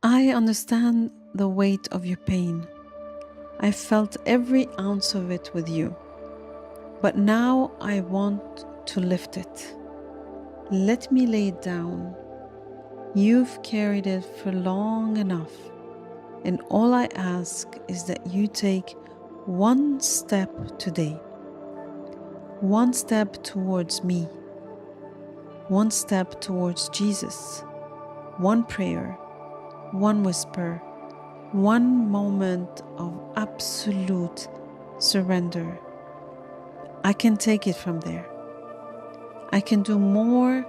I understand the weight of your pain. I felt every ounce of it with you. But now I want to lift it. Let me lay it down. You've carried it for long enough, and all I ask is that you take one step today, one step towards me, one step towards Jesus, one prayer, one whisper, one moment of absolute surrender. I can take it from there. I can do more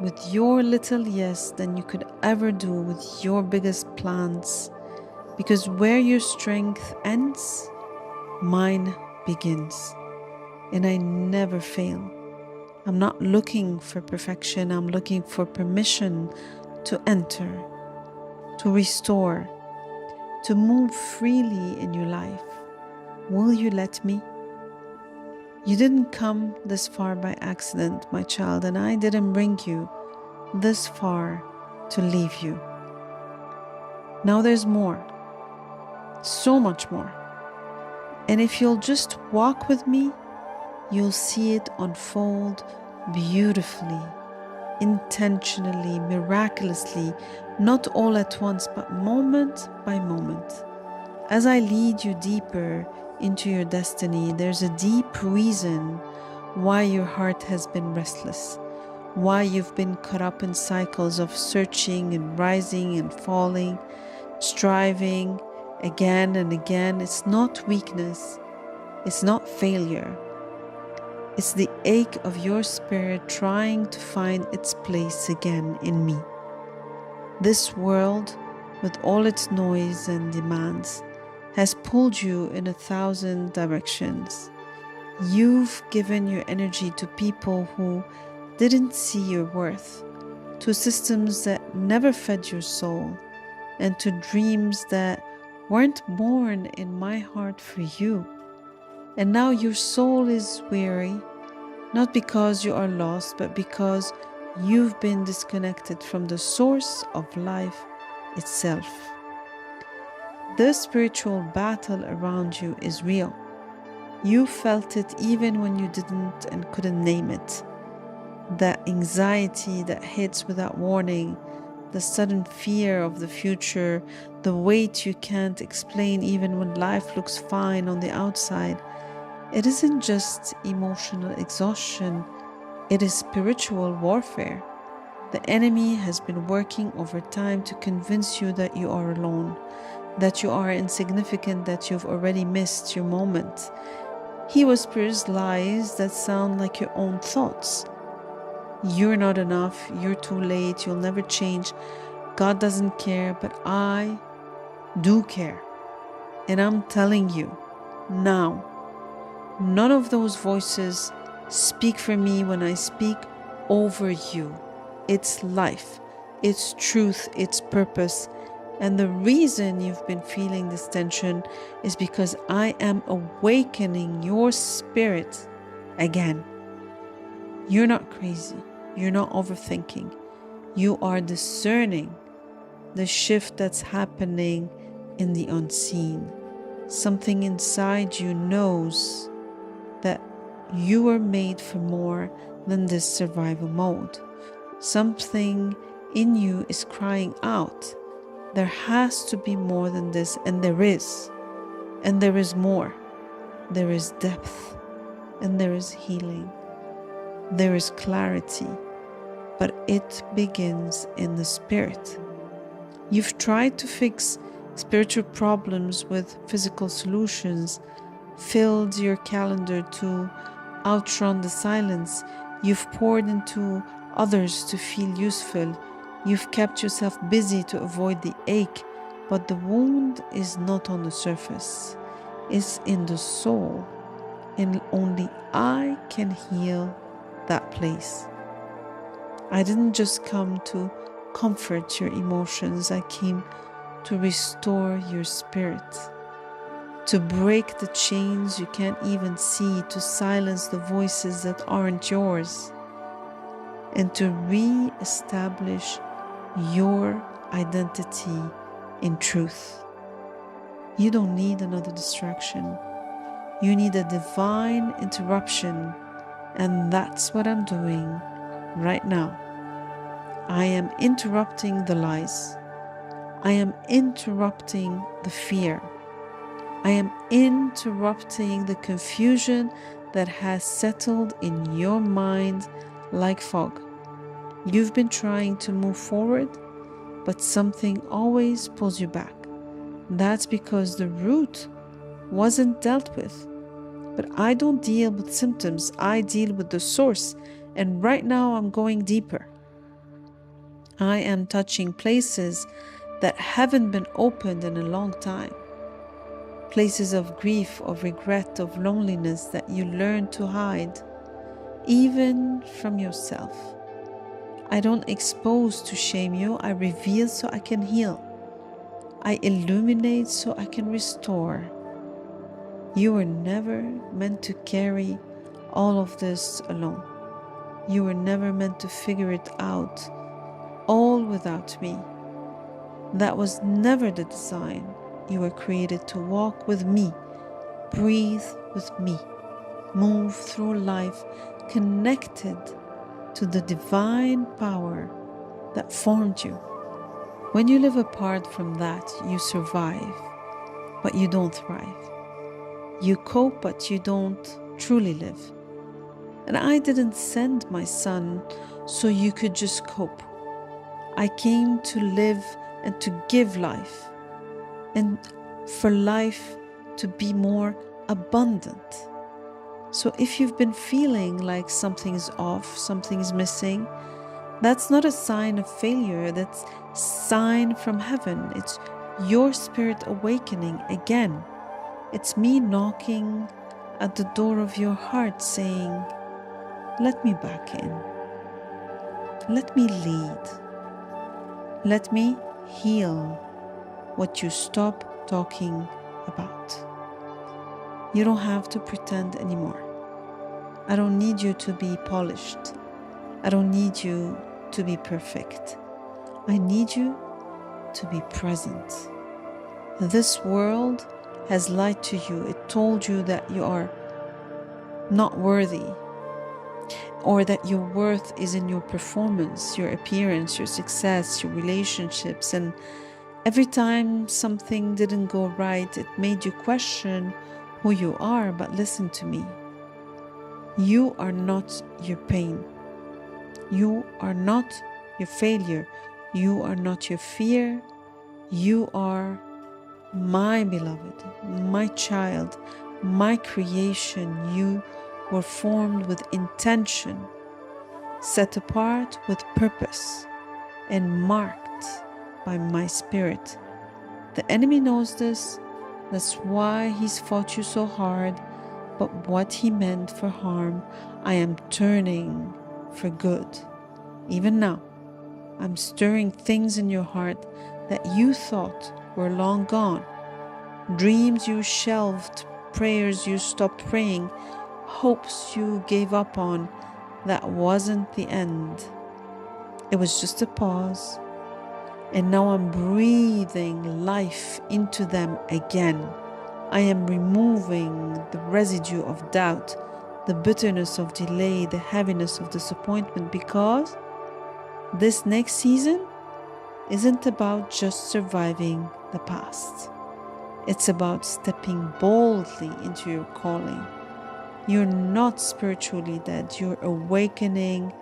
with your little yes than you could ever do with your biggest plans, because where your strength ends, mine begins, and I never fail. I'm not looking for perfection, I'm looking for permission to enter, to restore, to move freely in your life. Will you let me? You didn't come this far by accident, my child, and I didn't bring you this far to leave you. Now there's more, so much more. And if you'll just walk with me, you'll see it unfold beautifully, intentionally, miraculously, not all at once, but moment by moment. As I lead you deeper into your destiny, there's a deep reason why your heart has been restless, why you've been caught up in cycles of searching and rising and falling, striving again and again. It's not weakness, it's not failure. It's the ache of your spirit trying to find its place again in me. This world, with all its noise and demands, has pulled you in 1,000 directions. You've given your energy to people who didn't see your worth, to systems that never fed your soul, and to dreams that weren't born in my heart for you. And now your soul is weary, not because you are lost, but because you've been disconnected from the source of life itself. The spiritual battle around you is real. You felt it even when you didn't and couldn't name it. That anxiety that hits without warning, the sudden fear of the future, the weight you can't explain even when life looks fine on the outside. It isn't just emotional exhaustion, it is spiritual warfare. The enemy has been working over time to convince you that you are alone, that you are insignificant, that you've already missed your moment. He whispers lies that sound like your own thoughts. You're not enough, you're too late, you'll never change, God doesn't care, but I do care. And I'm telling you, now, none of those voices speak for me when I speak over you. It's life, it's truth, it's purpose. And the reason you've been feeling this tension is because I am awakening your spirit again. You're not crazy. You're not overthinking. You are discerning the shift that's happening in the unseen. Something inside you knows that you were made for more than this survival mode. Something in you is crying out. There has to be more than this, and there is. And there is more. There is depth, and there is healing. There is clarity, but it begins in the spirit. You've tried to fix spiritual problems with physical solutions, filled your calendar to outrun the silence. You've poured into others to feel useful. You've kept yourself busy to avoid the ache, but the wound is not on the surface. It's in the soul, and only I can heal that place. I didn't just come to comfort your emotions, I came to restore your spirit, to break the chains you can't even see, to silence the voices that aren't yours, and to re-establish your identity in truth. You don't need another distraction. You need a divine interruption, and that's what I'm doing right now. I am interrupting the lies. I am interrupting the fear. I am interrupting the confusion that has settled in your mind like fog. You've been trying to move forward, but something always pulls you back. That's because the root wasn't dealt with. But I don't deal with symptoms, I deal with the source. And right now I'm going deeper. I am touching places that haven't been opened in a long time. Places of grief, of regret, of loneliness that you learn to hide, even from yourself. I don't expose to shame you, I reveal so I can heal. I illuminate so I can restore. You were never meant to carry all of this alone. You were never meant to figure it out all without me. That was never the design. You were created to walk with me, breathe with me, move through life connected to the divine power that formed you. When you live apart from that, you survive, but you don't thrive. You cope, but you don't truly live. And I didn't send my son so you could just cope. I came to live and to give life, and for life to be more abundant. So if you've been feeling like something's off, something's missing, that's not a sign of failure, that's a sign from heaven. It's your spirit awakening again. It's me knocking at the door of your heart saying, let me back in. Let me lead. Let me heal what you stop talking about. You don't have to pretend anymore. I don't need you to be polished. I don't need you to be perfect. I need you to be present. This world has lied to you. It told you that you are not worthy, or that your worth is in your performance, your appearance, your success, your relationships. And every time something didn't go right, it made you question who you are. But listen to me. You are not your pain. You are not your failure. You are not your fear. You are my beloved, my child, my creation. You were formed with intention, set apart with purpose, and marked by my spirit. The enemy knows this. That's why he's fought you so hard. But what he meant for harm, I am turning for good. Even now, I'm stirring things in your heart that you thought were long gone. Dreams you shelved, prayers you stopped praying, hopes you gave up on. That wasn't the end. It was just a pause. And now I'm breathing life into them again. I am removing the residue of doubt, the bitterness of delay, the heaviness of disappointment, because this next season isn't about just surviving the past. It's about stepping boldly into your calling. You're not spiritually dead. You're awakening.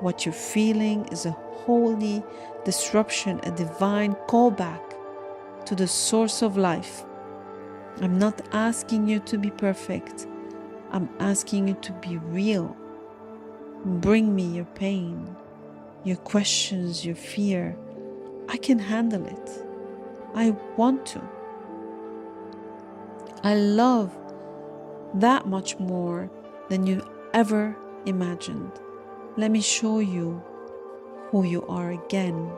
What you're feeling is a holy disruption, a divine callback to the source of life. I'm not asking you to be perfect. I'm asking you to be real. Bring me your pain, your questions, your fear. I can handle it. I want to. I love that much more than you ever imagined. Let me show you who you are again.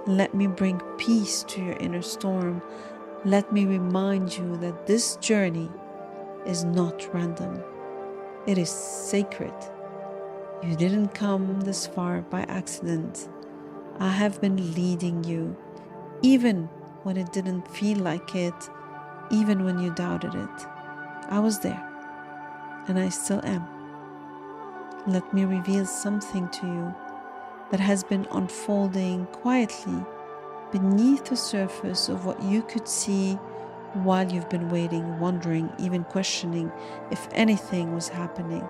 Let me bring peace to your inner storm. Let me remind you that this journey is not random. It is sacred. You didn't come this far by accident. I have been leading you, even when it didn't feel like it, even when you doubted it. I was there, and I still am. Let me reveal something to you that has been unfolding quietly beneath the surface of what you could see while you've been waiting, wondering, even questioning if anything was happening.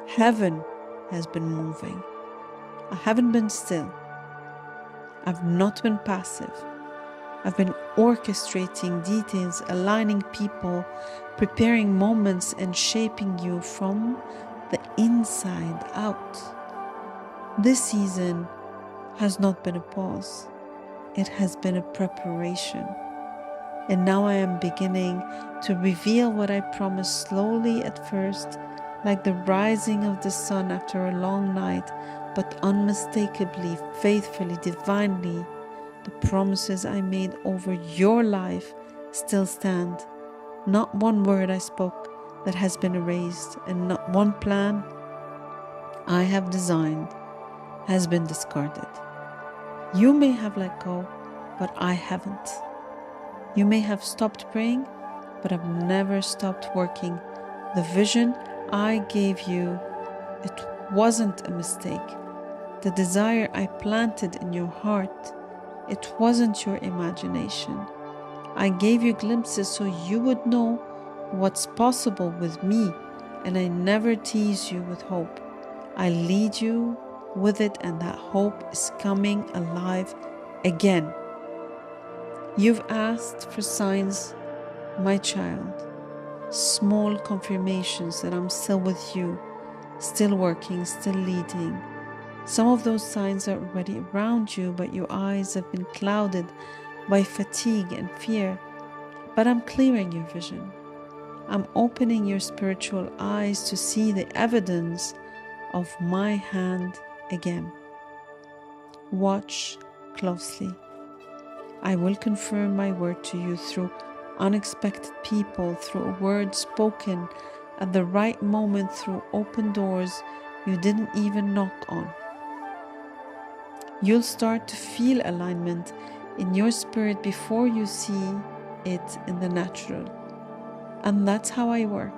Heaven has been moving. I haven't been still. I've not been passive. I've been orchestrating details, aligning people, preparing moments, and shaping you from the inside out. This season has not been a pause. It has been a preparation. And now I am beginning to reveal what I promised slowly at first, like the rising of the sun after a long night, but unmistakably, faithfully, divinely. The promises I made over your life still stand. Not one word I spoke that has been erased, and not one plan I have designed has been discarded. You may have let go, but I haven't. You may have stopped praying, but I've never stopped working. The vision I gave you, it wasn't a mistake. The desire I planted in your heart, it wasn't your imagination. I gave you glimpses so you would know what's possible with me, and I never tease you with hope. I lead you with it, and that hope is coming alive again. You've asked for signs, my child, small confirmations that I'm still with you, still working, still leading. Some of those signs are already around you, but your eyes have been clouded by fatigue and fear. But I'm clearing your vision. I'm opening your spiritual eyes to see the evidence of my hand again. Watch closely. I will confirm my word to you through unexpected people, through a word spoken at the right moment, through open doors you didn't even knock on. You'll start to feel alignment in your spirit before you see it in the natural. And that's how I work.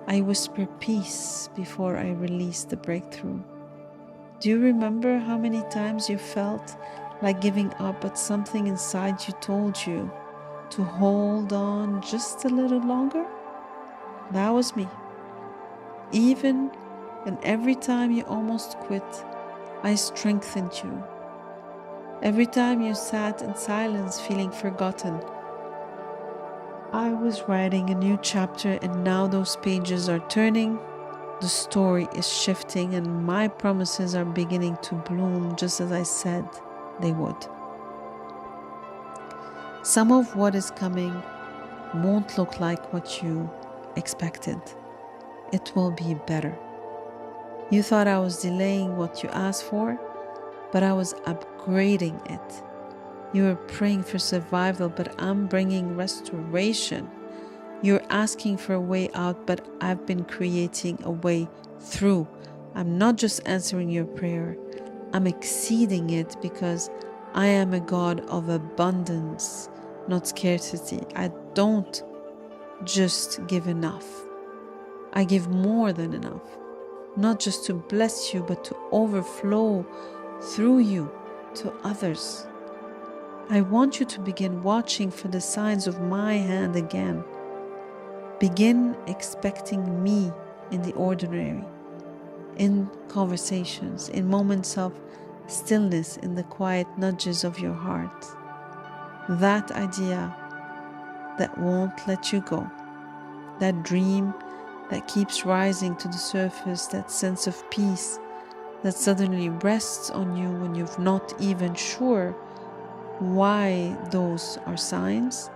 I whisper peace before I release the breakthrough. Do you remember how many times you felt like giving up, but something inside you told you to hold on just a little longer? That was me. Even and every time you almost quit, I strengthened you. Every time you sat in silence feeling forgotten, I was writing a new chapter, and now those pages are turning. The story is shifting, and my promises are beginning to bloom just as I said they would. Some of what is coming won't look like what you expected. It will be better. You thought I was delaying what you asked for, but I was upgrading it. You were praying for survival, but I'm bringing restoration. You're asking for a way out, but I've been creating a way through. I'm not just answering your prayer, I'm exceeding it, because I am a God of abundance, not scarcity. I don't just give enough. I give more than enough, not just to bless you, but to overflow through you to others. I want you to begin watching for the signs of my hand again. Begin expecting me in the ordinary, in conversations, in moments of stillness, in the quiet nudges of your heart. That idea that won't let you go, that dream that keeps rising to the surface, that sense of peace that suddenly rests on you when you're not even sure why. Those are signs.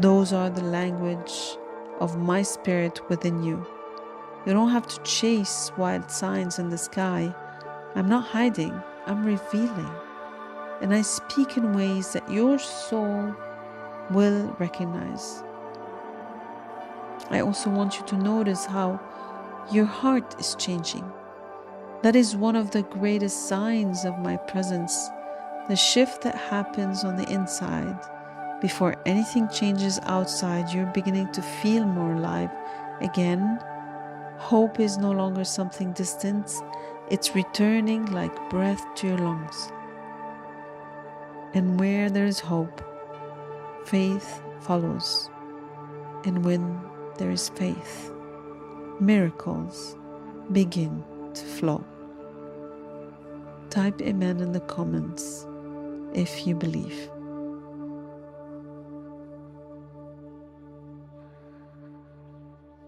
Those are the language of my spirit within you. You don't have to chase wild signs in the sky. I'm not hiding, I'm revealing. And I speak in ways that your soul will recognize. I also want you to notice how your heart is changing. That is one of the greatest signs of my presence. The shift that happens on the inside before anything changes outside, you're beginning to feel more alive again. Hope is no longer something distant, it's returning like breath to your lungs. And where there is hope, faith follows. And when there is faith, miracles begin to flow. Type amen in the comments if you believe.